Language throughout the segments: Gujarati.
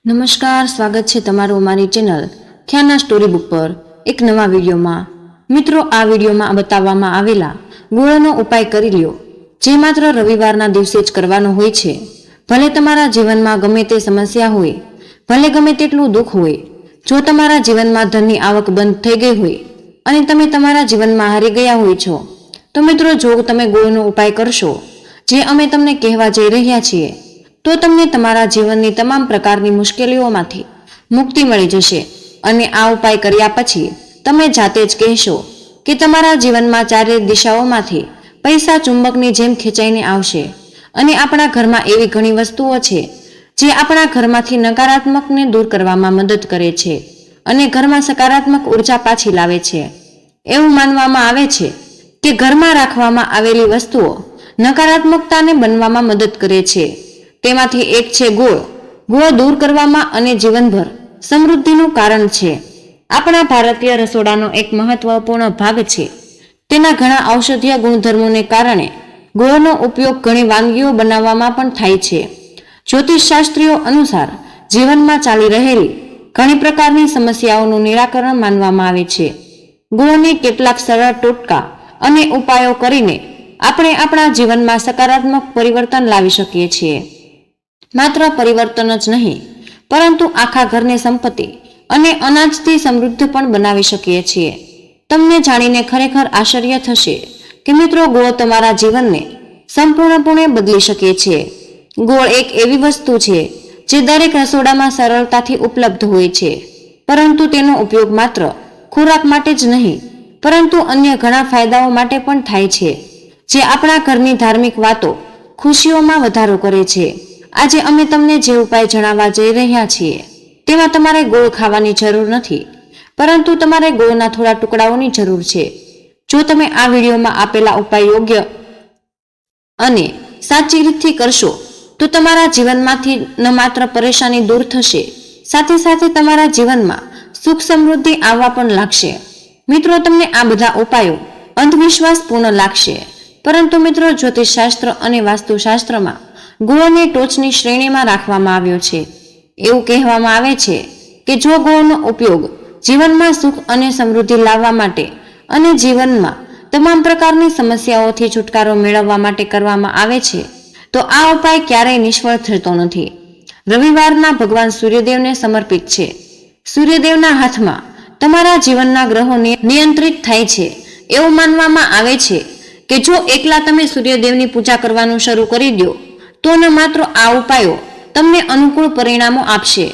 નમસ્કાર, સ્વાગત છે તમારું અમારી ચેનલ ખ્યાના સ્ટોરી બુક પર એક નવા વિડીયોમાં। મિત્રો, આ વિડીયોમાં બતાવવામાં આવેલા ગોળનો ઉપાય કરી લ્યો, જે માત્ર રવિવારના દિવસે જ કરવાનો હોય છે। ભલે તમારા જીવનમાં ગમે તે સમસ્યા હોય, ભલે ગમે તેટલું દુઃખ હોય, જો તમારા જીવનમાં ધનની આવક બંધ થઈ ગઈ હોય અને તમે તમારા જીવનમાં હારી ગયા હોય છો, તો મિત્રો જો તમે ગોળનો ઉપાય કરશો, જે અમે તમને કહેવા જઈ રહ્યા છીએ, તો તમને તમારા જીવનની તમામ પ્રકારની મુશ્કેલીઓમાંથી મુક્તિ મળી જશે। અને આ ઉપાય કર્યા પછી તમે જાતે જ કહેશો કે તમારા જીવનમાં ચારે દિશાઓમાંથી પૈસા ચુંબકની જેમ ખેંચાઈને આવશે। અને આપણા ઘરમાં એવી ઘણી વસ્તુઓ છે જે આપણા ઘરમાંથી નકારાત્મકને દૂર કરવામાં મદદ કરે છે અને ઘરમાં સકારાત્મક ઉર્જા પાછી લાવે છે। એવું માનવામાં આવે છે કે ઘરમાં રાખવામાં આવેલી વસ્તુઓ નકારાત્મકતાને બનવામાં મદદ કરે છે। તેમાંથી એક છે ગોળ। ગોળ દૂર કરવામાં અને જીવનભર સમૃદ્ધિનું કારણ છે। આપણા ભારતીય રસોડાનો એક મહત્વપૂર્ણ ભાગ છે। તેના ઘણા ઔષધીય ગુણધર્મોને કારણે ગોળનો ઉપયોગ ઘણી વાનગીઓ બનાવવામાં પણ થાય છે। જ્યોતિષશાસ્ત્રીઓ અનુસાર જીવનમાં ચાલી રહેલી ઘણી પ્રકારની સમસ્યાઓનું નિરાકરણ માનવામાં આવે છે। ગોળની કેટલાક સરળ ટોટકા અને ઉપાયો કરીને આપણે આપણા જીવનમાં સકારાત્મક પરિવર્તન લાવી શકીએ છીએ। માત્ર પરિવર્તન જ નહીં, પરંતુ આખા ઘરની સંપત્તિ અને અનાજથી સમૃદ્ધ પણ બનાવી શકીએ છીએ। તમને જાણીને ખરેખર આશ્ચર્ય થશે કે મિત્રો, ગોળ તમારા જીવનને સંપૂર્ણપણે બદલી શકે છે। ગોળ એક એવી વસ્તુ છે જે દરેક રસોડામાં સરળતાથી ઉપલબ્ધ હોય છે, પરંતુ તેનો ઉપયોગ માત્ર ખોરાક માટે જ નહીં, પરંતુ અન્ય ઘણા ફાયદાઓ માટે પણ થાય છે, જે આપણા ઘરની ધાર્મિક વાતો ખુશીઓમાં વધારો કરે છે। આજે અમે તમને જે ઉપાય જણાવવા જઈ રહ્યા છીએ, તેમાં તમારે ગોળ ખાવાની જરૂર નથી, પરંતુ તમારે ગોળના થોડા ટુકડાઓની જરૂર છે। જો તમે આ વિડીયોમાં આપેલા ઉપાય યોગ્ય અને સાચી રીતથી કરશો, તો તમારા જીવનમાંથી ન માત્ર પરેશાની દૂર થશે, સાથે સાથે તમારા જીવનમાં સુખ સમૃદ્ધિ આવવા પણ લાગશે। મિત્રો, તમને આ બધા ઉપાયો અંધવિશ્વાસપૂર્ણ લાગશે, પરંતુ મિત્રો, જ્યોતિષશાસ્ત્ર અને વાસ્તુશાસ્ત્રમાં ગોળને ટોચની શ્રેણીમાં રાખવામાં આવ્યો છે। એવું કહેવામાં આવે છે કે જો ગોળનો ઉપયોગ જીવનમાં સુખ અને સમૃદ્ધિ લાવવા માટે અને જીવનમાં તમામ પ્રકારની સમસ્યાઓથી છુટકારો મેળવવા માટે કરવામાં આવે છે, તો આ ઉપાય ક્યારેય નિષ્ફળ થતો નથી। રવિવારના ભગવાન સૂર્યદેવને સમર્પિત છે। સૂર્યદેવના હાથમાં તમારા જીવનના ગ્રહો નિયંત્રિત થાય છે। એવું માનવામાં આવે છે કે જો એકલા તમે સૂર્યદેવની પૂજા કરવાનું શરૂ કરી દો, તો ન માત્ર આ ઉપાયો તમને અનુકૂળ પરિણામો આપશે,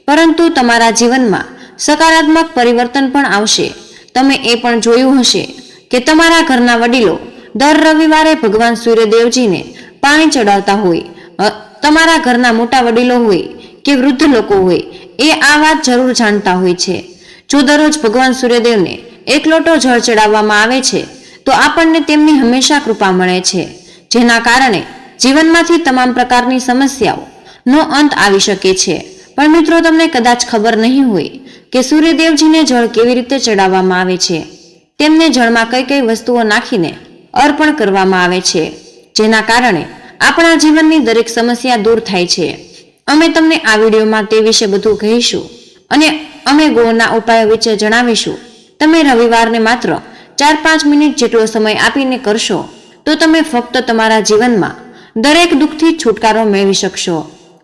પરંતુ તમારા જીવનમાં સકારાત્મક પરિવર્તન પણ આવશે। તમે એ પણ જોયું હશે કે તમારા ઘરના વડીલો દર રવિવારે ભગવાન સૂર્યદેવજીને પાણી ચડાવતા હોય। તમારા ઘરના મોટા વડીલો હોય કે વૃદ્ધ લોકો હોય, એ આ વાત જરૂર જાણતા હોય છે। જો દરરોજ ભગવાન સૂર્યદેવને એક લોટો જળ ચડાવવામાં આવે છે, તો આપણને તેમની હંમેશા કૃપા મળે છે, જેના કારણે જીવનમાંથી તમામ પ્રકારની સમસ્યાઓનો અંત આવી શકે છે। પણ મિત્રો, તમને કદાચ ખબર નહીં હોય કે સૂર્યદેવજીને જળ કેવી રીતે ચડાવવામાં આવે છે। તેમને જળમાં કઈ કઈ વસ્તુઓ નાખીને અર્પણ કરવામાં આવે છે, જેના કારણે આપણા જીવનની દરેક સમસ્યા દૂર થાય છે। અમે તમને આ વિડીયોમાં તે વિશે બધું કહીશું અને અમે ગોળના ઉપાયો વિશે જણાવીશું। તમે રવિવારને માત્ર 4-5 મિનિટ જેટલો સમય આપીને કરશો, તો તમે ફક્ત તમારા જીવનમાં દરેક દુઃખથી છુટકારો મેળવી શકશો।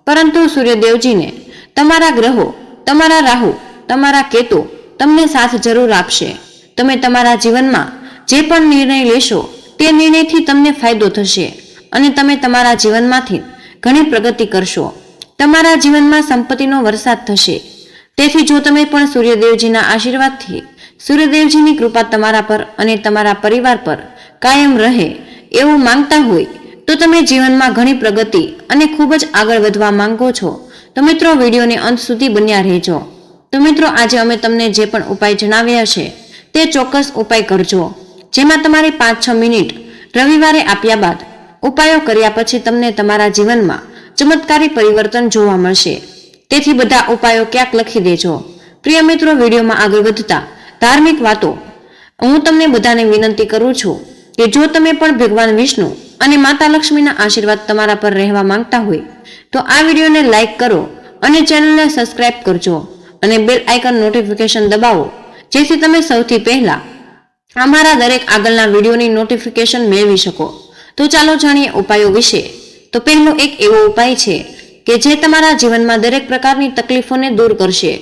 પરંતુ સૂર્યદેવજીને તમારા ગ્રહો, તમારા રાહુ, તમારા કેતુ તમને સાથ જરૂર આપશે। તમે તમારા જીવનમાં જે પણ નિર્ણય લેશો, તે નિર્ણયથી તમને ફાયદો થશે અને તમે તમારા જીવનમાંથી ઘણી પ્રગતિ કરશો। તમારા જીવનમાં સંપત્તિનો વરસાદ થશે। તેથી જો તમે પણ સૂર્યદેવજીના આશીર્વાદથી સૂર્યદેવજીની કૃપા તમારા પર અને તમારા પરિવાર પર કાયમ રહે એવું માંગતા હોય, તો તમે જીવનમાં ઘણી પ્રગતિ અને ખૂબ જ આગળ વધવા માંગો છો, તો મિત્રો વિડીયોને અંત સુધી બન્યા રહેજો। તો મિત્રો, આજે અમે તમને જે પણ ઉપાય જણાવ્યા છે, તે ચોક્કસ ઉપાય કરજો, જેમાં તમારે 5-6 મિનિટ રવિવારે આપ્યા બાદ ઉપાયો કર્યા પછી તમને તમારા જીવનમાં ચમત્કારી પરિવર્તન જોવા મળશે। તેથી બધા ઉપાયો ક્યાંક લખી દેજો। પ્રિય મિત્રો, વિડીયોમાં આગળ વધતા ધાર્મિક વાતો હું તમને બધાને વિનંતી કરું છું કે જો તમે પણ ભગવાન વિષ્ણુ અને માતા લક્ષ્મીના આશીર્વાદ તમારા પર રહેવા માંગતા હોય, તો આ વિડીયોને લાઈક કરો અને ચેનલને સબસ્ક્રાઇબ કરજો અને બેલ આઇકન નોટિફિકેશન દબાવો, જેથી તમે સૌથી પહેલા અમારા દરેક આગળના વિડીયોની નોટિફિકેશન મેળવી શકો. તો ચાલો જાણીએ ઉપાયો વિશે. તો પહેલો એક એવો ઉપાય છે કે જે તમારા જીવનમાં દરેક પ્રકારની તકલીફોને દૂર કરશે.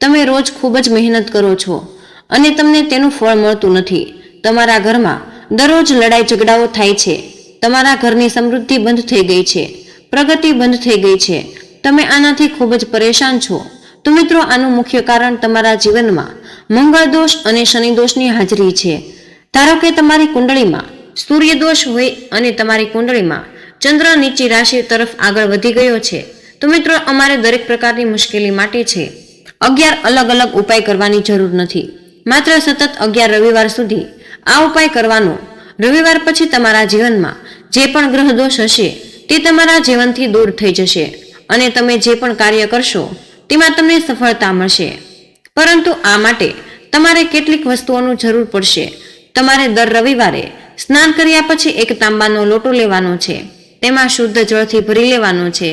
તમે રોજ ખૂબ જ મહેનત કરો છો અને તમને તેનું ફળ મળતું નથી. તમારા ઘરમાં દરરોજ લડાઈ ઝઘડાઓ થાય છે. તમારા ઘરની સમૃદ્ધિ બંધ થઈ ગઈ છે, પ્રગતિ બંધ થઈ ગઈ છે. તમે આનાથી ખૂબ જ પરેશાન છો. તો મિત્રો, આનું મુખ્ય કારણ તમારા જીવનમાં મંગળ દોષ અને શનિ દોષની હાજરી છે. ધારો કે તમારી કુંડળીમાં સૂર્ય દોષ હોય અને તમારી કુંડળીમાં ચંદ્ર નીચી રાશિ તરફ આગળ વધી ગયો છે, તો મિત્રો અમારે દરેક પ્રકારની મુશ્કેલી માટે છે 11 અલગ અલગ ઉપાય કરવાની જરૂર નથી. માત્ર સતત 11 રવિવાર સુધી આ ઉપાય કરવાનો. રવિવાર પછી તમારા જીવનમાં જે પણ ગ્રહ દોષ હશે તે તમારા જીવનથી દૂર થઈ જશે અને તમે જે પણ કાર્ય કરશો તેમાં તમને સફળતા મળશે. પરંતુ આ માટે તમારે કેટલીક વસ્તુઓની જરૂર પડશે. તમારે દર રવિવારે સ્નાન કર્યા પછી એક તાંબાનો લોટો લેવાનો છે. તેમાં શુદ્ધ જળથી ભરી લેવાનો છે.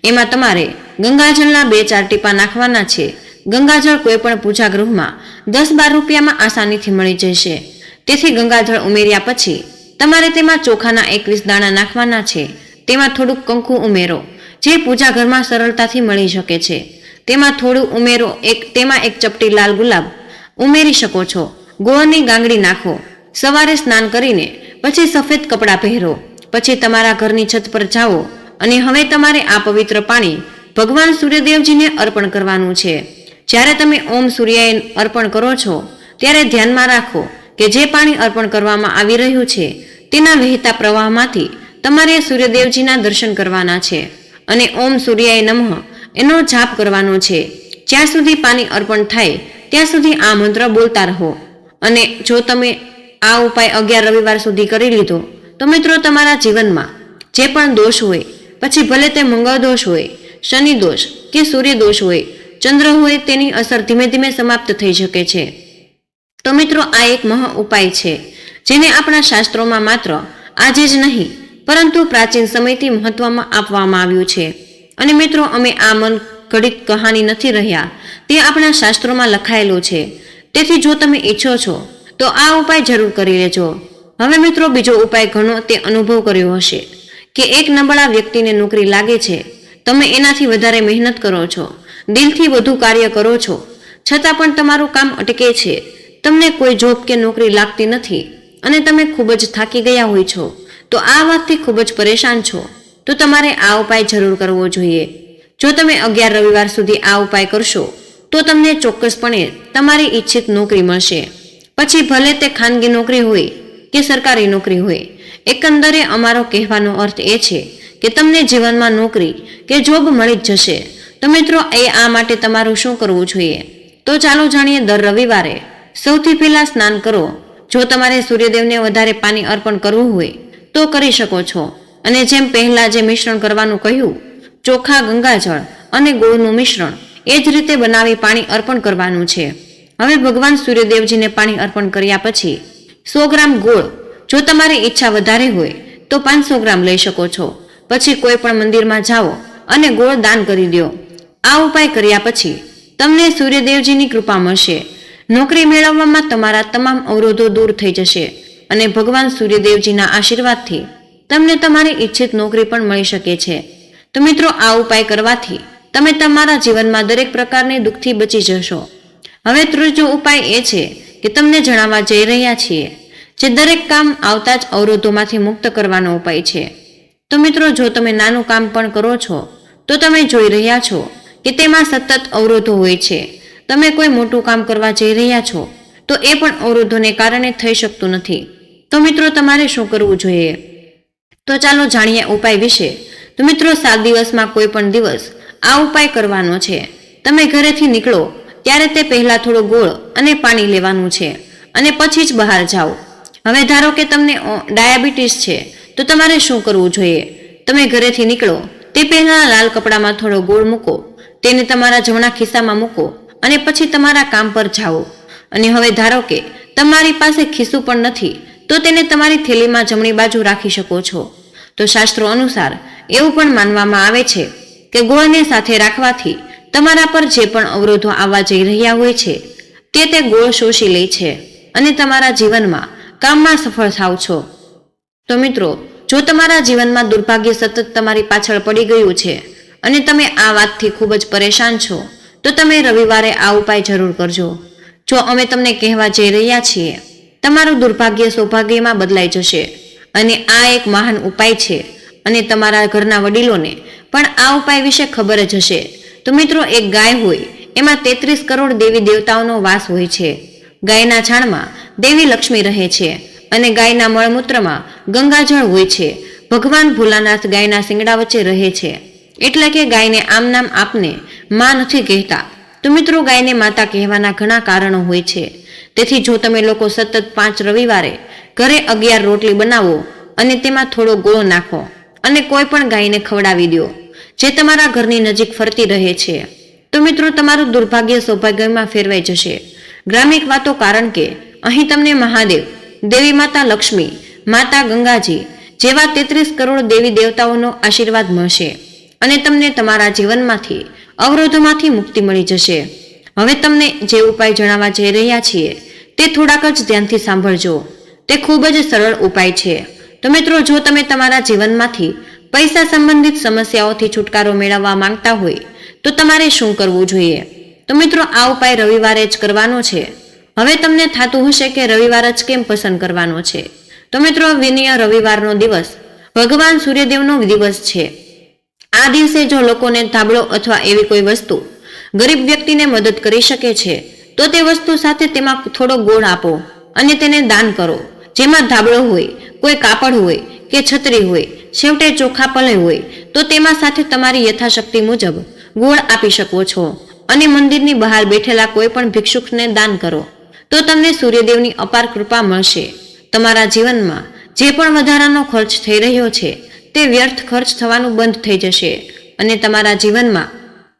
એમાં તમારે ગંગાજળના 2-4 ટીપા નાખવાના છે. ગંગાજળ કોઈ પણ પૂજા ગૃહમાં 10-12 રૂપિયામાં આસાનીથી મળી જશે. તેથી ગંગાજળ ઉમેર્યા પછી તમારે તેમાં ચોખાના 21 દાણા નાખવાના છે. તેમાં થોડુંક કંકુ ઉમેરો, જે પૂજા ઘરમાં સરળતાથી મળી શકે છે. તેમાં થોડું ઉમેરો. તેમાં એક ચપટી લાલ ગુલાબ ઉમેરી શકો છો. ગોળની ગાંગડી નાખો. સવારે સ્નાન કરીને પછી સફેદ કપડાં પહેરો. પછી તમારા ઘરની છત પર જાઓ અને હવે તમારે આ પવિત્ર પાણી ભગવાન સૂર્યદેવજીને અર્પણ કરવાનું છે. જ્યારે તમે ઓમ સૂર્યાય અર્પણ કરો છો ત્યારે ધ્યાનમાં રાખો કે જે પાણી અર્પણ કરવામાં આવી રહ્યું છે તેના વહેતા પ્રવાહમાંથી તમારે સૂર્યદેવજીના દર્શન કરવાના છે અને ઓમ સૂર્યાય નમઃ એનો જાપ કરવાનો છે. જ્યાં સુધી પાણી અર્પણ થાય ત્યાં સુધી આ મંત્ર બોલતા રહો. અને જો તમે આ ઉપાય 11 રવિવાર સુધી કરી લીધો તો મિત્રો, તમારા જીવનમાં જે પણ દોષ હોય, પછી ભલે તે મંગળ દોષ હોય, શનિ દોષ કે સૂર્ય દોષ હોય, ચંદ્ર હોય, તેની અસર ધીમે ધીમે સમાપ્ત થઈ શકે છે. તો મિત્રો, આ એક મહા ઉપાય છે જેને આપણા શાસ્ત્રોમાં માત્ર આજે જ નહીં પરંતુ પ્રાચીન સમયથી મહત્વમાં આપવામાં આવ્યું છે. અને મિત્રો, અમે આ મન ઘડિત કહાની નથી રહ્યા, તે આપણા શાસ્ત્રોમાં લખાયેલું છે. તેથી જો તમે ઈચ્છો છો તો આ ઉપાય જરૂર કરી લેજો. હવે મિત્રો, બીજો ઉપાય ઘણો તે અનુભવ કર્યો હશે કે એક નબળા વ્યક્તિને નોકરી લાગે છે. તમે એનાથી વધારે મહેનત કરો છો, દિલથી વધુ કાર્ય કરો છો, છતાં પણ તમારું કામ અટકે છે. તમને કોઈ જોબ કે નોકરી લાગતી નથી અને તમે ખૂબ જ થાકી ગયા હોય છો. તો આ વાતથી ખૂબ જ પરેશાન છો. તો તમારે આ ઉપાય જરૂર કરવો જોઈએ. જો તમે 11 રવિવાર સુધી આ ઉપાય કરશો તો તમને ચોક્કસપણે તમારી ઈચ્છિત નોકરી મળશે. પછી ભલે તે ખાનગી નોકરી હોય કે સરકારી નોકરી હોય. એકંદરે અમારો કહેવાનો અર્થ એ છે કે તમને જીવનમાં નોકરી કે જોબ મળી જ જશે. તો મિત્રો, આ માટે તમારું શું કરવું જોઈએ? તો ચાલો જાણીએ. દર રવિવારે સૌથી પહેલા સ્નાન કરો. જો તમારે સૂર્યદેવને વધારે પાણી અર્પણ કરવું હોય તો કરી શકો છો. અને જેમ પહેલા જે મિશ્રણ કરવાનું કહ્યું, ચોખા, ગંગાજળ અને ગોળનું મિશ્રણ, એ જ રીતે બનાવી પાણી અર્પણ કરવાનું છે. હવે ભગવાન સૂર્યદેવજીને પાણી અર્પણ કર્યા પછી 100 ગ્રામ ગોળ, જો તમારી ઈચ્છા વધારે હોય તો 500 ગ્રામ લઈ શકો છો. પછી કોઈ પણ મંદિરમાં જાઓ અને ગોળ દાન કરી દો. આ ઉપાય કર્યા પછી તમને સૂર્યદેવજીની કૃપા મળશે. નોકરી મેળવવામાં તમારા તમામ અવરોધો દૂર થઈ જશે અને ભગવાન સૂર્યદેવજીના આશીર્વાદથી તમને તમારી ઈચ્છિત નોકરી પણ મળી શકે છે. તો મિત્રો, આ ઉપાય કરવાથી તમે તમારા જીવનમાં દરેક પ્રકારની દુઃખથી બચી જશો. હવે ત્રીજો ઉપાય એ છે કે તમને જણાવવા જઈ રહ્યા છીએ જે દરેક કામ આવતા જ અવરોધોમાંથી મુક્ત કરવાનો ઉપાય છે. તો મિત્રો, જો તમે નાનું કામ પણ કરો છો તો તમે જોઈ રહ્યા છો કે તેમાં સતત અવરોધો હોય છે. તમે કોઈ મોટું કામ કરવા જઈ રહ્યા છો તો એ પણ અવરોધોને કારણે થઈ શકતું નથી. તો મિત્રો, તમારે શું કરવું જોઈએ? તો ચાલો જાણીએ ઉપાય વિશે. તો મિત્રો, 7 દિવસમાં કોઈ પણ દિવસ આ ઉપાય કરવાનો છે. તમે ઘરેથી નીકળો ત્યારે તે પહેલા થોડો ગોળ અને પાણી લેવાનું છે અને પછી જ બહાર જાઓ. હવે ધારો કે તમને ડાયાબિટીસ છે તો તમારે શું કરવું જોઈએ? તમે ઘરેથી નીકળો તે પહેલા લાલ કપડામાં થોડો ગોળ મૂકો, તેને તમારા જમણા ખિસ્સામાં મૂકો અને પછી તમારા કામ પર જાઓ. અને હવે ધારો કે તમારી પાસે ખિસ્સું પણ નથી તો તેને તમારી થેલીમાં જમણી બાજુ રાખી શકો છો. તો શાસ્ત્રો અનુસાર એવું પણ માનવામાં આવે છે કે ગોળને સાથે રાખવાથી તમારા પર જે પણ અવરોધો આવવા જઈ રહ્યા હોય છે તે ગોળ શોષી લે છે અને તમારા જીવનમાં કામમાં સફળ થાવ છો. તો મિત્રો, જો તમારા જીવનમાં દુર્ભાગ્ય સતત તમારી પાછળ પડી ગયું છે અને તમે આ વાતથી ખૂબ જ પરેશાન છો, તો તમે રવિવારે આ ઉપાય જરૂર કરજો. જો અમે તમને કહેવા જઈ રહ્યા છીએ, તમારું દુર્ભાગ્ય સૌભાગ્યમાં બદલાઈ જશે અને આ એક મહાન ઉપાય છે અને તમારા ઘરના વડીલોને પણ આ ઉપાય વિશે ખબર જ હશે. તો મિત્રો, એક ગાય હોય એમાં 33 કરોડ દેવી દેવતાઓનો વાસ હોય છે. ગાયના છાણમાં દેવી લક્ષ્મી રહે છે અને ગાયના મળમૂત્રમાં ગંગાજળ હોય છે. ભગવાન ભોલાનાથ ગાયના શિંગડા વચ્ચે રહે છે, એટલે કે ગાયને આમ નામ આપને માં નથી કહેતા. તો મિત્રો, ગાયને માતા કહેવાના ઘણા કારણો હોય છે. તેથી જો તમે લોકો સતત 5 રવિવારે ઘરે 11 રોટલી બનાવો અને તેમાં થોડો ગોળ નાખો અને કોઈ પણ ગાયને ખવડાવી દો જે તમારા ઘરની નજીક ફરતી રહે છે, તો મિત્રો તમારું દુર્ભાગ્ય સૌભાગ્યમાં ફેરવાઈ જશે. ગ્રામિક વાતો, કારણ કે અહીં તમને મહાદેવ, દેવી માતા લક્ષ્મી, માતા ગંગાજી જેવા 33 કરોડ દેવી દેવતાઓનો આશીર્વાદ મળશે અને તમને તમારા જીવનમાંથી અવરોધોમાંથી મુક્તિ મળી જશે. હવે તમને જે ઉપાય જણાવવા જઈ રહ્યા છીએ તે થોડાક જ ધ્યાનથી સાંભળજો. તે ખૂબ જ સરળ ઉપાય છે. તો મિત્રો, જો તમે તમારા જીવનમાંથી પૈસા સંબંધિત સમસ્યાઓથી છુટકારો મેળવવા માંગતા હોય તો તમારે શું કરવું જોઈએ? તો મિત્રો, આ ઉપાય રવિવારે જ કરવાનો છે. હવે તમને થતું હશે કે રવિવાર જ કેમ પસંદ કરવાનો છે? તો મિત્રો, વિનય રવિવારનો દિવસ ભગવાન સૂર્યદેવનો દિવસ છે. આ દિવસે જો લોકોને ધાબળો અથવા એવી કોઈ વસ્તુ ગરીબ વ્યક્તિને મદદ કરી શકે છે તો તે વસ્તુ સાથે તેમાં થોડો ગોળ આપો અને તેને દાન કરો. જેમાં ધાબળો હોય, કોઈ કાપડ હોય કે છત્રી હોય, છેવટે ચોખા પલે હોય, તો તેમાં સાથે તમારી યથાશક્તિ મુજબ ગોળ આપી શકો છો અને મંદિરની બહાર બેઠેલા કોઈ પણ ભિક્ષુકને દાન કરો તો તમને સૂર્યદેવની અપાર કૃપા મળશે. તમારા જીવનમાં જે પણ વધારાનો ખર્ચ થઈ રહ્યો છે તે વ્યર્થ ખર્ચ થવાનું બંધ થઈ જશે અને તમારા જીવનમાં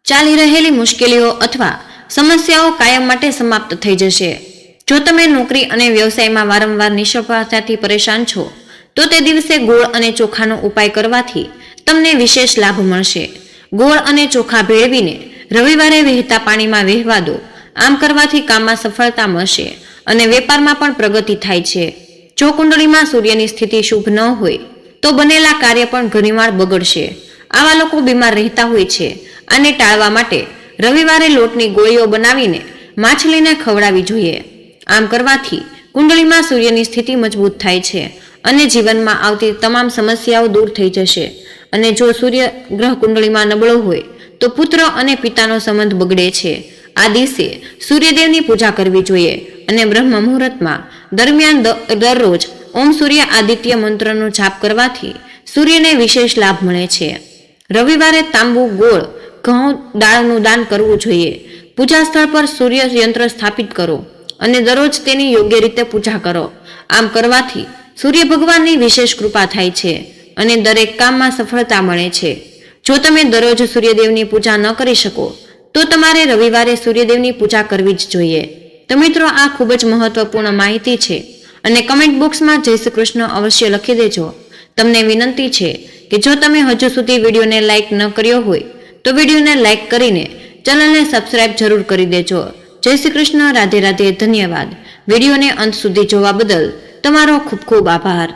ચાલી રહેલી મુશ્કેલીઓ અથવા સમસ્યાઓ કાયમ માટે સમાપ્ત થઈ જશે. જો તમે નોકરી અને વ્યવસાયમાં વારંવાર નિષ્ફળતાથી પરેશાન છો તો તે દિવસે ગોળ અને ચોખાનો ઉપાય કરવાથી તમને વિશેષ લાભ મળશે. ગોળ અને ચોખા ભેળવીને રવિવારે વહેતા પાણીમાં વહેવા દો. આમ કરવાથી કામમાં સફળતા મળશે અને વેપારમાં પણ પ્રગતિ થાય છે. જો કુંડળીમાં સૂર્યની સ્થિતિ શુભ ન હોય તો બનેલા કાર્ય પણ ઘણીવાર બગડશે. આવા લોકો બીમાર રહેતા હોય છે. આને ટાળવા માટે રવિવારે લોટની ગોળીઓ બનાવીને માછલીને ખવડાવવી જોઈએ. આમ કરવાથી કુંડળીમાં સૂર્યની સ્થિતિ મજબૂત થાય છે અને જીવનમાં આવતી તમામ સમસ્યાઓ દૂર થઈ જશે. અને જો સૂર્ય ગ્રહ કુંડળીમાં નબળો હોય તો પુત્ર અને પિતાનો સંબંધ બગડે છે. આ દિવસે સૂર્યદેવની પૂજા કરવી જોઈએ અને બ્રહ્મ મુહૂર્તમાં દરમિયાન દરરોજ ઓમ સૂર્ય આદિત્ય મંત્રનો જાપ કરવાથી સૂર્યને વિશેષ લાભ મળે છે. રવિવારે તાંબુ, ગોળ, ઘઉં, દાળનું દાન કરવું જોઈએ. પૂજા સ્થળ પર સૂર્ય યંત્ર સ્થાપિત કરો અને દરરોજ તેની યોગ્ય રીતે પૂજા કરો. આમ કરવાથી સૂર્ય ભગવાનની વિશેષ કૃપા થાય છે અને દરેક કામમાં સફળતા મળે છે. જો તમે દરરોજ સૂર્યદેવની પૂજા ન કરી શકો તો તમારે રવિવારે સૂર્યદેવની પૂજા કરવી જ જોઈએ. તો મિત્રો, આ ખૂબ જ મહત્વપૂર્ણ માહિતી છે અને કમેન્ટ બોક્સમાં જય શ્રી કૃષ્ણ અવશ્ય લખી દેજો. તમને વિનંતી છે કે જો તમે હજુ સુધી વિડીયોને લાઇક ન કર્યો હોય તો વિડીયોને લાઇક કરીને ચેનલને સબસ્ક્રાઇબ જરૂર કરી દેજો. જય શ્રી કૃષ્ણ. રાધે રાધે. ધન્યવાદ. વિડીયોને અંત સુધી જોવા બદલ તમારો ખૂબ ખૂબ આભાર.